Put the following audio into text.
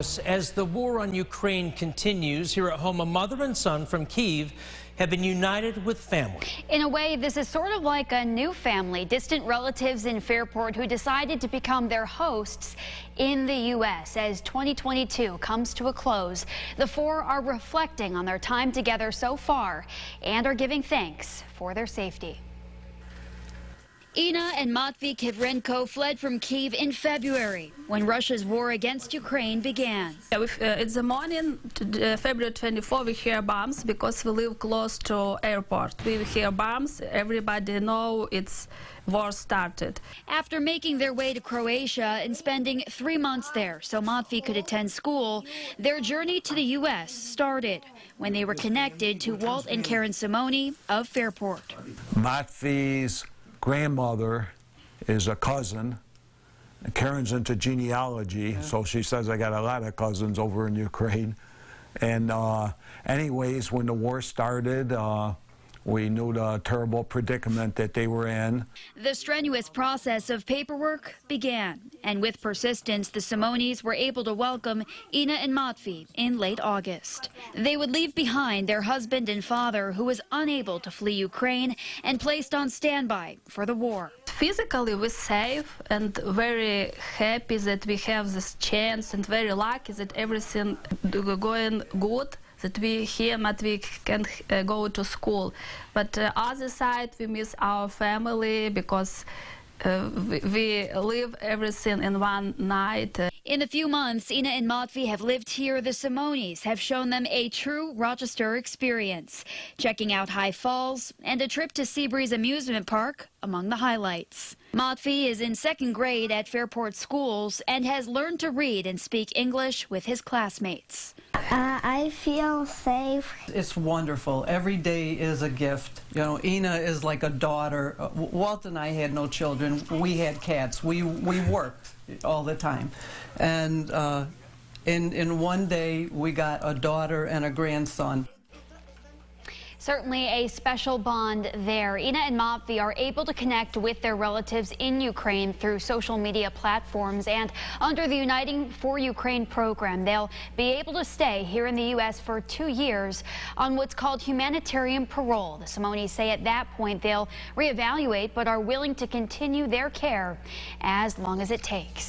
As the war on Ukraine continues, here at home, a mother and son from Kyiv have been united with family. In a way, this is sort of like a new family, distant relatives in Fairport who decided to become their hosts in the U.S. As 2022 comes to a close, the four are reflecting on their time together so far and are giving thanks for their safety. Inna and Matvey Kivrenko fled from Kyiv in February when Russia's war against Ukraine began. It's the morning, February 24, we hear bombs because we live close to airport. We hear bombs, everybody know it's war started. After making their way to Croatia and spending 3 months there so Matvey could attend school, their journey to the U.S. started when they were connected to Walt and Karen Simoni of Fairport. Matvey's grandmother is a cousin. Karen's into genealogy, so she says I got a lot of cousins over in Ukraine. And anyways, when the war started, we knew the terrible predicament that they were in. The strenuous process of paperwork began, and with persistence, the Simonis were able to welcome Inna and Matvey in late August. They would leave behind their husband and father, who was unable to flee Ukraine and placed on standby for the war. Physically, we're safe and very happy that we have this chance and very lucky that everything going good, that we here Matvey can go to school. But other side, we miss our family because we live everything in one night. In a few months, Inna and Matvey have lived here. The Simonis have shown them a true Rochester experience, checking out High Falls and a trip to Seabreeze Amusement Park among the highlights. Matvey is in 2nd grade at Fairport schools and has learned to read and speak English with his classmates. I feel safe. It's wonderful. Every day is a gift. You know, Inna is like a daughter. Walt and I had no children. We had cats. We worked all the time. And in one day, we got a daughter and a grandson. Certainly a special bond there. Inna and Matvey are able to connect with their relatives in Ukraine through social media platforms, and under the Uniting for Ukraine program, they'll be able to stay here in the U.S. for 2 years on what's called humanitarian parole. The Simonis say at that point they'll reevaluate, but are willing to continue their care as long as it takes.